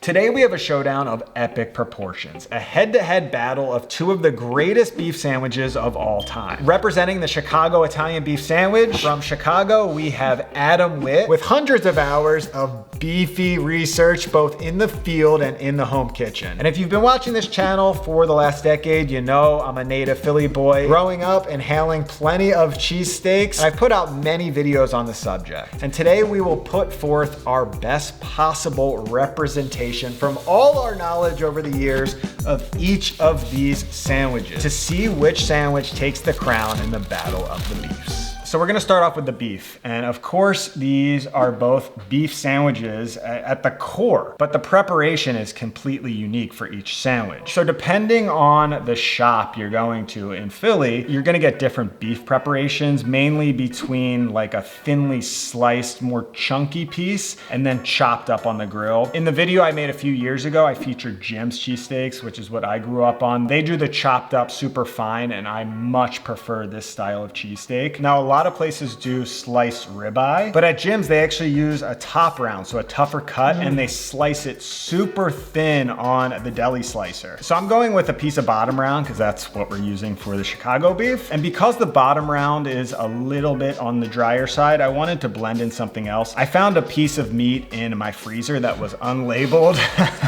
Today we have a showdown of epic proportions, a head-to-head battle of two of the greatest beef sandwiches of all time. Representing the Chicago Italian beef sandwich, from Chicago we have Adam Witt, with hundreds of hours of beefy research both in the field and in the home kitchen. And if you've been watching this channel for the last decade, you know I'm a native Philly boy, growing up inhaling plenty of cheesesteaks, and I've put out many videos on the subject. And today we will put forth our best possible representation from all our knowledge over the years of each of these sandwiches to see which sandwich takes the crown in the battle of the beefs. So we're gonna start off with the beef. And of course, these are both beef sandwiches at the core, but the preparation is completely unique for each sandwich. So depending on the shop you're going to in Philly, you're gonna get different beef preparations, mainly between like a thinly sliced, more chunky piece, and then chopped up on the grill. In the video I made a few years ago, I featured Jim's cheesesteaks, which is what I grew up on. They do the chopped up super fine, and I much prefer this style of cheesesteak. Now, a lot of places do sliced ribeye, but at Jim's they actually use a top round, so a tougher cut, and they slice it super thin on the deli slicer. So I'm going with a piece of bottom round because that's what we're using for the Chicago beef. And because the bottom round is a little bit on the drier side, I wanted to blend in something else. I found a piece of meat in my freezer that was unlabeled.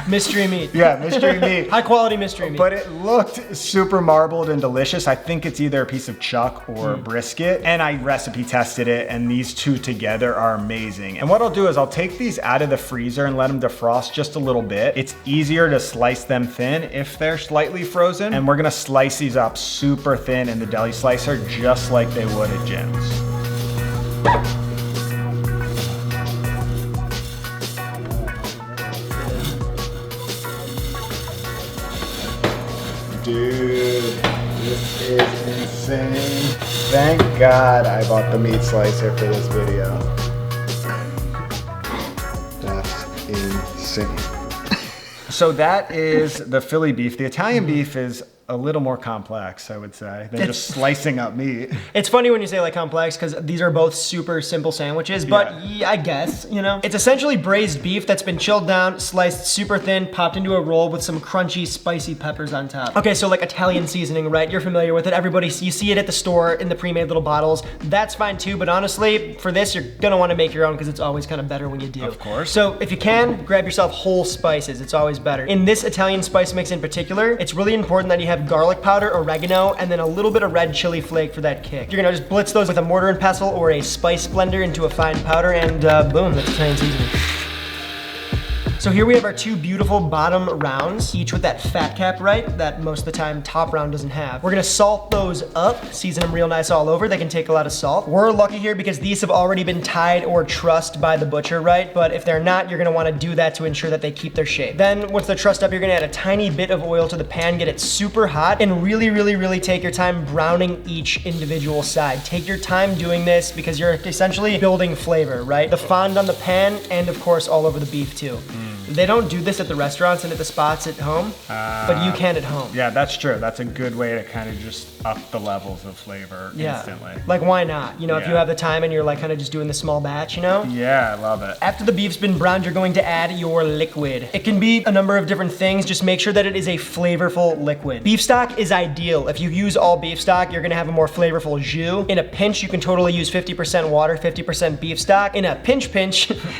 Mystery meat. Yeah, mystery meat. High quality mystery meat. But it looked super marbled and delicious. I think it's either a piece of chuck or brisket. And I recipe tested it, and these two together are amazing. And what I'll do is I'll take these out of the freezer and let them defrost just a little bit. It's easier to slice them thin if they're slightly frozen. And we're gonna slice these up super thin in the deli slicer, just like they would at Jim's. Dude, this is insane. Thank God I bought the meat slicer for this video. That's insane. So that is the Philly beef. The Italian beef is a little more complex, I would say, than just slicing up meat. It's funny when you say like complex, because these are both super simple sandwiches, but yeah, I guess, you know. It's essentially braised beef that's been chilled down, sliced super thin, popped into a roll with some crunchy, spicy peppers on top. Okay, so like Italian seasoning, right? You're familiar with it. Everybody, you see it at the store in the pre-made little bottles. That's fine too, but honestly, for this, you're gonna wanna make your own because it's always kind of better when you do. Of course. So if you can, grab yourself whole spices. It's always better. In this Italian spice mix in particular, it's really important that you have garlic powder, oregano, and then a little bit of red chili flake for that kick. You're gonna just blitz those with a mortar and pestle or a spice blender into a fine powder, and boom, that's Italian seasoning. So here we have our two beautiful bottom rounds, each with that fat cap, right? That most of the time top round doesn't have. We're gonna salt those up, season them real nice all over. They can take a lot of salt. We're lucky here because these have already been tied or trussed by the butcher, right? But if they're not, you're gonna wanna do that to ensure that they keep their shape. Then once they're trussed up, you're gonna add a tiny bit of oil to the pan, get it super hot, and really take your time browning each individual side. Take your time doing this because you're essentially building flavor, right? The fond on the pan and of course all over the beef too. They don't do this at the restaurants and at the spots at home, but you can at home. Yeah, that's true. That's a good way to kind of just up the levels of flavor instantly. Like, why not? You know, if you have the time and you're like kind of just doing the small batch, you know? Yeah, I love it. After the beef's been browned, you're going to add your liquid. It can be a number of different things. Just make sure that it is a flavorful liquid. Beef stock is ideal. If you use all beef stock, you're gonna have a more flavorful jus. In a pinch, you can totally use 50% water, 50% beef stock. In a pinch,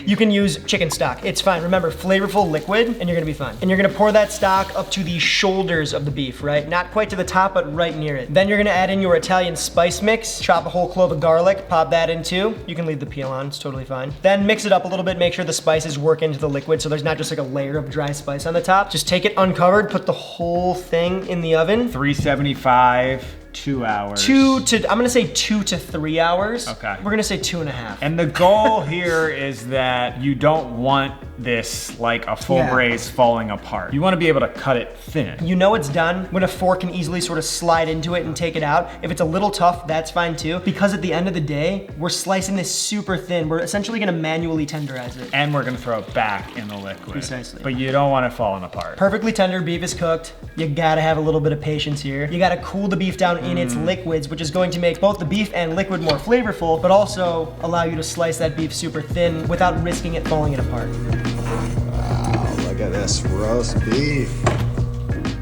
you can use chicken stock. It's fine. Remember, flavorful liquid, and you're gonna be fine. And you're gonna pour that stock up to the shoulders of the beef, right? Not quite to the top, but right near it. Then you're gonna add in your Italian spice mix, chop a whole clove of garlic, pop that in too. You can leave the peel on, it's totally fine. Then mix it up a little bit, make sure the spices work into the liquid so there's not just like a layer of dry spice on the top. Just take it uncovered, put the whole thing in the oven. 375. 2 hours. I'm gonna say 2 to 3 hours. Okay. We're gonna say 2.5. And the goal here is that you don't want this like a full braise falling apart. You want to be able to cut it thin. You know it's done when a fork can easily sort of slide into it and take it out. If it's a little tough, that's fine too, because at the end of the day, we're slicing this super thin. We're essentially gonna manually tenderize it. And we're gonna throw it back in the liquid. Precisely. But you don't want it falling apart. Perfectly tender beef is cooked. You gotta have a little bit of patience here. You gotta cool the beef down in its liquids, which is going to make both the beef and liquid more flavorful, but also allow you to slice that beef super thin without risking it falling apart. Wow, look at at this roast beef.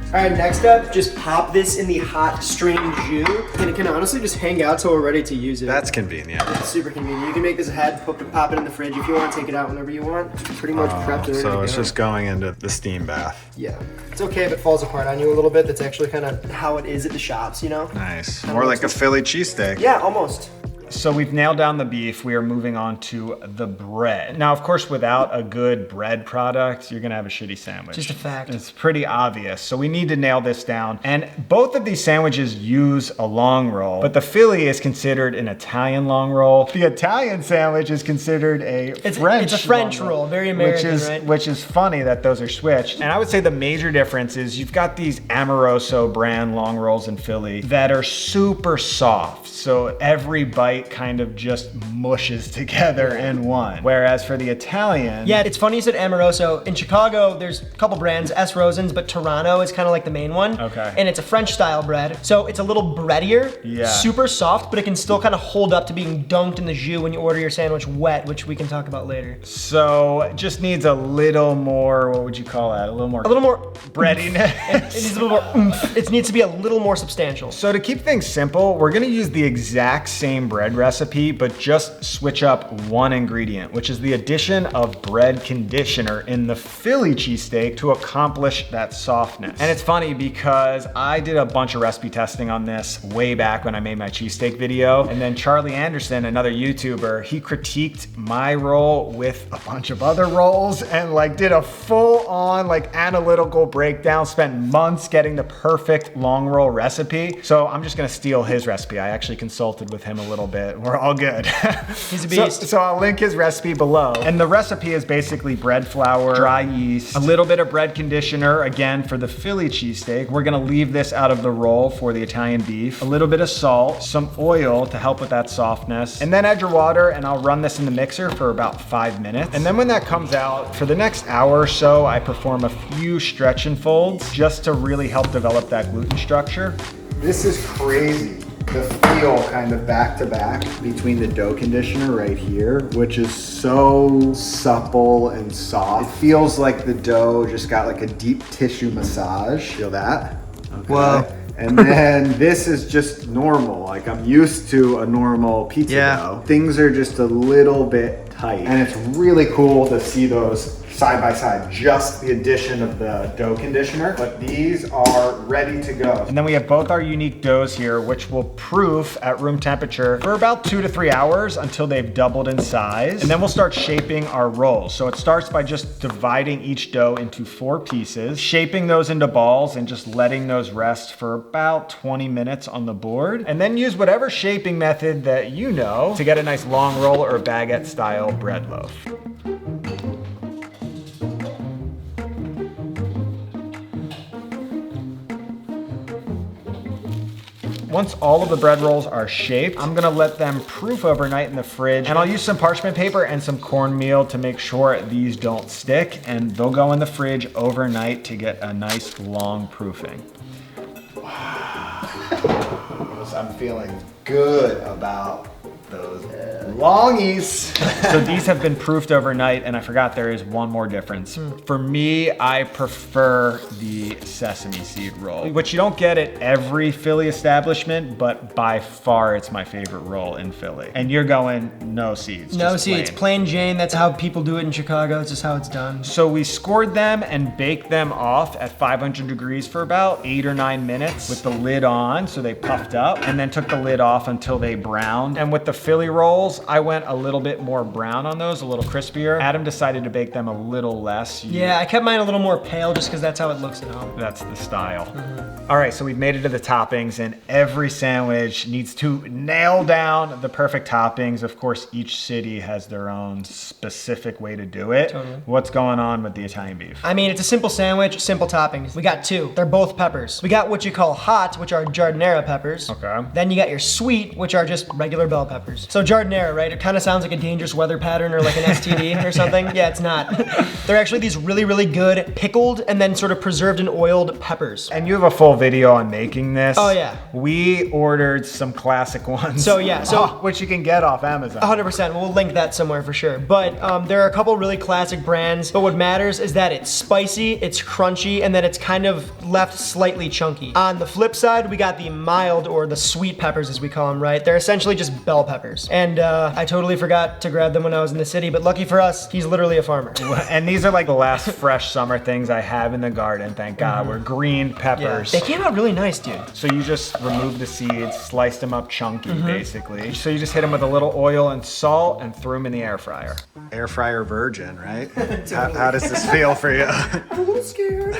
All right, next up, just pop this in the hot strained jus. And it can honestly just hang out till we're ready to use it. That's convenient. It's super convenient. You can make this ahead, pop it in the fridge if you want to take it out whenever you want. It's pretty much prepped and ready to go. So it's just going into the steam bath. Yeah. It's okay if it falls apart on you a little bit. That's actually kind of how it is at the shops, you know? Nice. More like a Philly cheesesteak. Yeah, almost. So we've nailed down the beef. We are moving on to the bread. Now, of course, without a good bread product, you're gonna have a shitty sandwich. Just a fact. It's pretty obvious. So we need to nail this down. And both of these sandwiches use a long roll, but the Philly is considered an Italian long roll. The Italian sandwich is considered a French. It's a French roll, very American, right? Which is funny that those are switched. And I would say the major difference is you've got these Amoroso brand long rolls in Philly that are super soft. So every bite kind of just mushes together in one. Whereas for the Italian... Yeah, it's funny you said Amoroso. In Chicago, there's a couple brands, S. Rosen's, but Toronto is kind of like the main one. Okay. And it's a French style bread. So it's a little breadier, Yeah. super soft, but it can still kind of hold up to being dunked in the jus when you order your sandwich wet, which we can talk about later. So it just needs a little more, what would you call that? A little more breadiness. It needs a little more oomph. It needs to be a little more substantial. So to keep things simple, we're gonna use the exact same bread recipe, but just switch up one ingredient, which is the addition of bread conditioner in the Philly cheesesteak to accomplish that softness. And it's funny because I did a bunch of recipe testing on this way back when I made my cheesesteak video. And then Charlie Anderson, another YouTuber, he critiqued my roll with a bunch of other rolls and like did a full on like analytical breakdown, spent months getting the perfect long roll recipe. So I'm just gonna steal his recipe. I actually consulted with him a little bit. We're all good. He's a beast. So I'll link his recipe below. And the recipe is basically bread flour, dry yeast, a little bit of bread conditioner, again for the Philly cheesesteak. We're gonna leave this out of the roll for the Italian beef, a little bit of salt, some oil to help with that softness, and then add your water, and I'll run this in the mixer for about 5 minutes. And then when that comes out, for the next hour or so, I perform a few stretch and folds just to really help develop that gluten structure. This is crazy. The feel kind of back to back between the dough conditioner right here, which is so supple and soft. It feels like the dough just got like a deep tissue massage. Feel that? Okay. Whoa. And then this is just normal. Like I'm used to a normal pizza dough. Things are just a little bit tight. And it's really cool to see those side by side, just the addition of the dough conditioner, but these are ready to go. And then we have both our unique doughs here, which will proof at room temperature for about 2 to 3 hours until they've doubled in size. And then we'll start shaping our rolls. So it starts by just dividing each dough into 4 pieces, shaping those into balls and just letting those rest for about 20 minutes on the board. And then use whatever shaping method that you know to get a nice long roll or baguette style bread loaf. Once all of the bread rolls are shaped, I'm gonna let them proof overnight in the fridge, and I'll use some parchment paper and some cornmeal to make sure these don't stick, and they'll go in the fridge overnight to get a nice long proofing. Wow. I'm feeling good about those longies. So these have been proofed overnight, and I forgot there is one more difference. For me, I prefer the sesame seed roll, which you don't get at every Philly establishment, but by far it's my favorite roll in Philly. And you're going no seeds. No just seeds, plain Jane. That's how people do it in Chicago. It's just how it's done. So we scored them and baked them off at 500 degrees for about 8 or 9 minutes with the lid on, so they puffed up, and then took the lid off until they browned. And with the Philly rolls, I went a little bit more brown on those, a little crispier. Adam decided to bake them a little less. Yeah, I kept mine a little more pale just because that's how it looks at home. That's the style. All right, so we've made it to the toppings, and every sandwich needs to nail down the perfect toppings. Of course, each city has their own specific way to do it. Totally. What's going on with the Italian beef? I mean, it's a simple sandwich, simple toppings. We got 2. They're both peppers. We got what you call hot, which are giardiniera peppers. Okay. Then you got your sweet, which are just regular bell peppers. peppers. So giardiniera, right? It kind of sounds like a dangerous weather pattern or like an STD or something. Yeah, it's not. They're actually these really, really good pickled and then sort of preserved and oiled peppers. And you have a full video on making this. Oh yeah. We ordered some classic ones. So yeah, which you can get off Amazon. 100%. We'll link that somewhere for sure. But there are a couple really classic brands. But what matters is that it's spicy, it's crunchy, and that it's kind of left slightly chunky. On the flip side, we got the mild or the sweet peppers as we call them, right? They're essentially just bell peppers. And I totally forgot to grab them when I was in the city, but lucky for us, he's literally a farmer. And these are like the last fresh summer things I have in the garden, thank God. We're green peppers. Yeah. They came out really nice, dude. So you just remove the seeds, slice them up chunky, basically. So you just hit them with a little oil and salt and throw them in the air fryer. Air fryer virgin, right? How does this feel for you? I'm a little scared.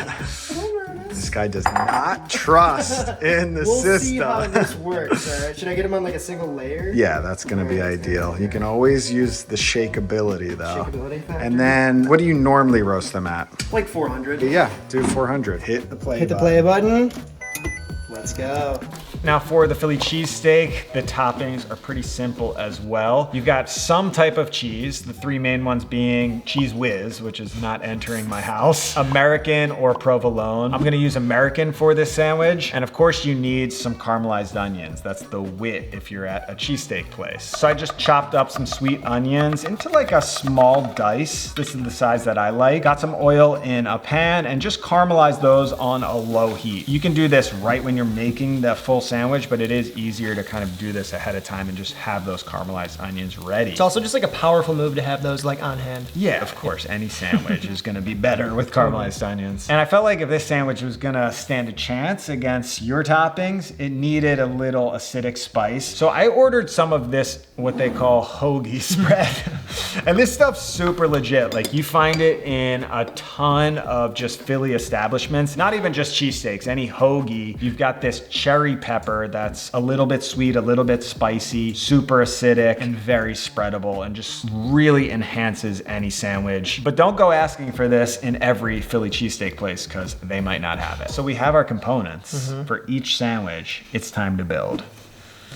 This guy does not trust in the system. We'll see how this works, all right? Should I get him on like a single layer? Yeah, that's gonna be ideal. You can always use the shakeability though. Shakeability factor. And then, what do you normally roast them at? Like 400. Yeah, do 400. Hit the play Hit the play button. Let's go. Now for the Philly cheesesteak, the toppings are pretty simple as well. You've got some type of cheese, the three main ones being Cheese Whiz, which is not entering my house, American or provolone. I'm gonna use American for this sandwich. And of course you need some caramelized onions. That's the wit if you're at a cheesesteak place. So I just chopped up some sweet onions into like a small dice. This is the size that I like. Got some oil in a pan and just caramelize those on a low heat. You can do this right when you're making the full sandwich, but it is easier to kind of do this ahead of time and just have those caramelized onions ready. It's also just like a powerful move to have those like on hand. Yeah, of course, any sandwich is gonna be better with caramelized onions. And I felt like if this sandwich was gonna stand a chance against your toppings, it needed a little acidic spice. So I ordered some of this, what they call hoagie spread. And this stuff's super legit. Like you find it in a ton of just Philly establishments, not even just cheesesteaks, any hoagie. You've got this cherry pepper that's a little bit sweet, a little bit spicy, super acidic, and very spreadable, and just really enhances any sandwich. But don't go asking for this in every Philly cheesesteak place because they might not have it. So we have our components for each sandwich. It's time to build.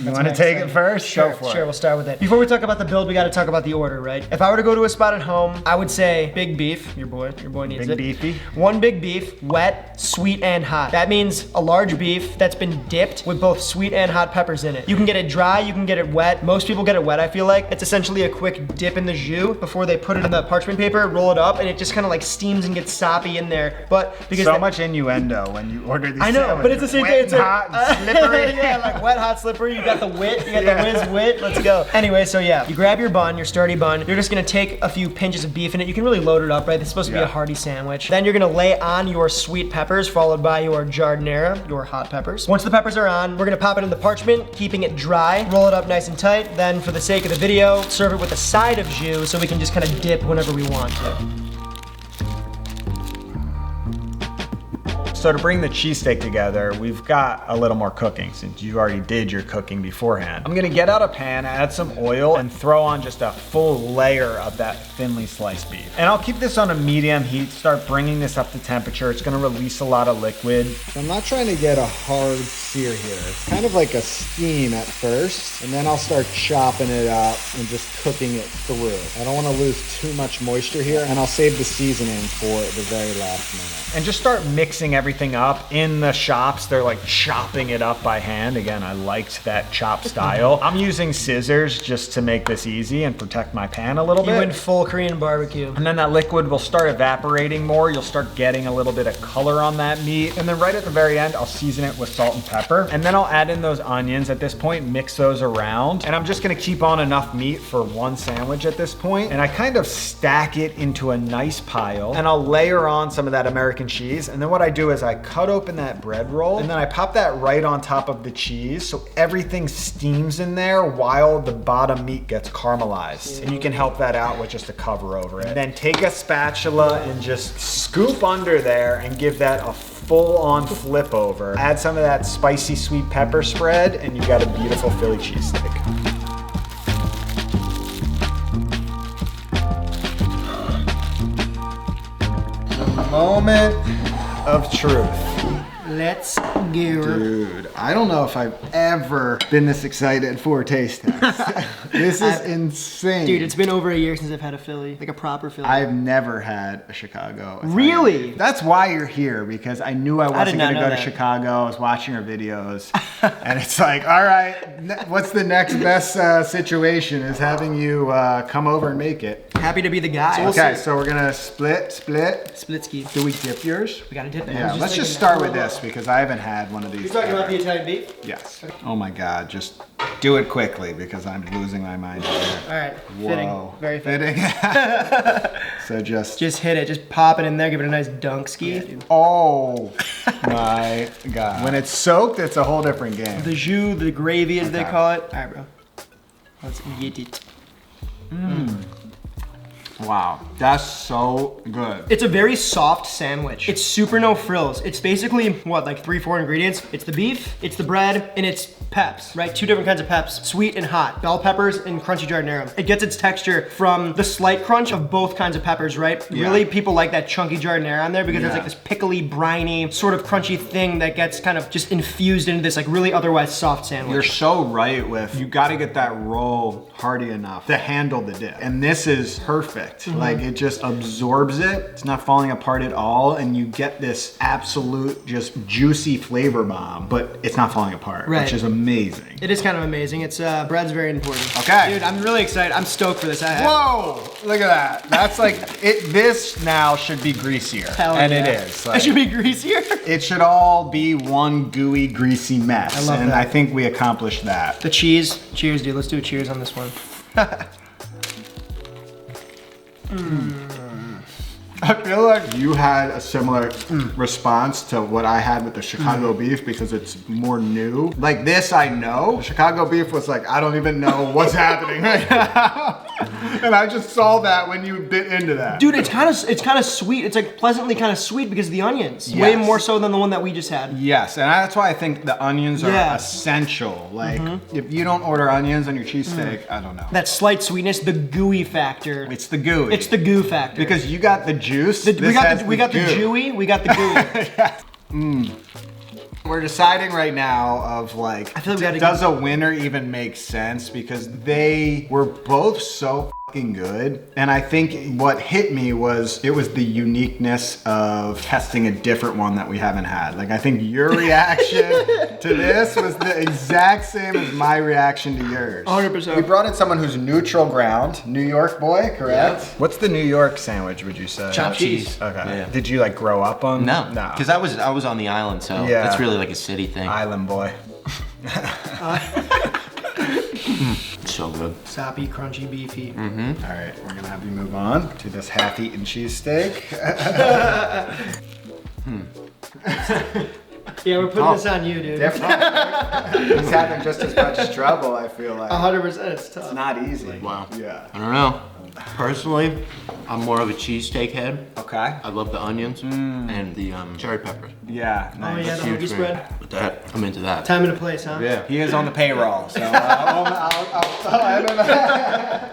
You want to take it first? Sure, sure, we'll start with it. Before we talk about the build, we got to talk about the order, right? If I were to go to a spot at home, I would say big beef. Your boy needs it. Big beefy. One big beef, wet, sweet, and hot. That means a large beef that's been dipped with both sweet and hot peppers in it. You can get it dry, you can get it wet. Most people get it wet, I feel like. It's essentially a quick dip in the jus before they put it in the parchment paper, roll it up, and it just kind of like steams and gets soppy in there. But because so much innuendo when you order these I know, sandwiches. but it's the same wet thing. It's hot and slippery. Yeah, like wet, hot, slippery. You got the wit, you got the whiz wit. Let's go. Anyway, so yeah, you grab your bun, your sturdy bun. You're just gonna take a few pinches of beef in it. You can really load it up, right? It's supposed to be a hearty sandwich. Then you're gonna lay on your sweet peppers, followed by your giardiniera, your hot peppers. Once the peppers are on, we're gonna pop it in the parchment, keeping it dry. Roll it up nice and tight. Then, for the sake of the video, serve it with a side of jus, so we can just kind of dip whenever we want to. So to bring the cheesesteak together, we've got a little more cooking since you already did your cooking beforehand. I'm gonna get out a pan, add some oil, and throw on just a full layer of that thinly sliced beef. And I'll keep this on a medium heat, start bringing this up to temperature. It's gonna release a lot of liquid. So I'm not trying to get a hard sear here. It's kind of like a steam at first, and then I'll start chopping it up and just cooking it through. I don't wanna lose too much moisture here, and I'll save the seasoning for the very last minute. And just start mixing everything up. In the shops, they're like chopping it up by hand. Again, I liked that chop style. I'm using scissors just to make this easy and protect my pan a little bit. You went full Korean barbecue. And then that liquid will start evaporating more. You'll start getting a little bit of color on that meat. And then right at the very end, I'll season it with salt and pepper. And then I'll add in those onions at this point, mix those around. And I'm just gonna keep on enough meat for one sandwich at this point. And I kind of stack it into a nice pile. And I'll layer on some of that American cheese. And then what I do is I cut open that bread roll and then I pop that right on top of the cheese so everything steams in there while the bottom meat gets caramelized. And you can help that out with just a cover over it. Then take a spatula and just scoop under there and give that a full-on flip over. Add some of that spicy sweet pepper spread and you got a beautiful Philly cheesesteak. Moment of truth. Let's go. Dude, I don't know if I've ever been this excited for a taste test. This is insane. Dude, it's been over a year since I've had a Philly, like a proper Philly. I've never had a Chicago Italian Really? beef. That's why you're here, because I knew I wasn't not going to know go to that. Chicago. I was watching your videos, and it's like, all right, what's the next best situation is having you come over and make it. Happy to be the guy. Okay, so we're going to split. Splitsky. Do we dip yours? We gotta dip it. Yeah, let's just start with this, because I haven't had one of these. You're talking about the ever. Italian beef? Yes. Oh my God, just do it quickly, because I'm losing my mind here. All right, Whoa. fitting, very fitting. So just Just hit it, just pop it in there, give it a nice dunk ski. Yeah, oh my God. When it's soaked, it's a whole different game. The jus, the gravy as they Okay. call it. All right, bro. Let's get it. Wow, that's so good. It's a very soft sandwich. It's super no frills. It's basically, what, like 3-4 ingredients? It's the beef, it's the bread, and it's peps, right? 2 different kinds of peps, sweet and hot. Bell peppers and crunchy giardiniera. It gets its texture from the slight crunch of both kinds of peppers, right? Yeah. Really, people like that chunky giardiniera on there because it's Yeah. like this pickly, briny, sort of crunchy thing that gets kind of just infused into this like really otherwise soft sandwich. You're so right with, you gotta get that roll hearty enough to handle the dip. And this is perfect. Like it just absorbs it. It's not falling apart at all. And you get this absolute just juicy flavor bomb, but it's not falling apart, Right. which is amazing. It is kind of amazing. It's bread's very important. Okay. Dude, I'm really excited. I'm stoked for this. Whoa, look at that. That's like, this now should be greasier. Hell and yeah. it is. It should be greasier. It should all be one gooey, greasy mess. I love and that. I think we accomplished that. The cheese. Cheers, dude. Let's do a cheers on this one. I feel like you had a similar response to what I had with the Chicago beef because it's more new. Like this, I know. The Chicago beef was like, I don't even know what's happening right now. And I just saw that when you bit into that. Dude, it's kind of sweet. It's like pleasantly kind of sweet because of the onions. Yes. Way more so than the one that we just had. Yes, and that's why I think the onions are Yeah. essential. Like, if you don't order onions on your cheesesteak, I don't know. That slight sweetness, the gooey factor. It's the gooey. It's the goo factor. Because you got the juice. we got the goo. jewy, we got the gooey. We're deciding right now of like, I feel like we gotta does a winner even make sense? Because they were both so fucking good. And I think what hit me was, it was the uniqueness of testing a different one that we haven't had. Like, I think your reaction to this was the exact same as my reaction to yours. 100%. We brought in someone who's neutral ground, New York boy, correct? Yeah. What's the New York sandwich, would you say? Chopped cheese. Okay. Yeah. Did you like grow up on? No, No. because I was on the island, so Yeah. that's really like a city thing. Island boy. So good. Soppy, crunchy, beefy. All right, we're gonna have you move on to this half-eaten cheesesteak. Yeah, we're putting this on you, dude. He's having just as much trouble, I feel like. 100%. It's tough. It's not easy. Wow. Yeah. I don't know. Personally, I'm more of a cheesesteak head. Okay. I love the onions and the cherry peppers. Yeah. Oh Nice. yeah, the Huge hoagie fan. spread. But that, I'm into that. Time and a place, huh? Yeah. He is on the payroll, so I don't know.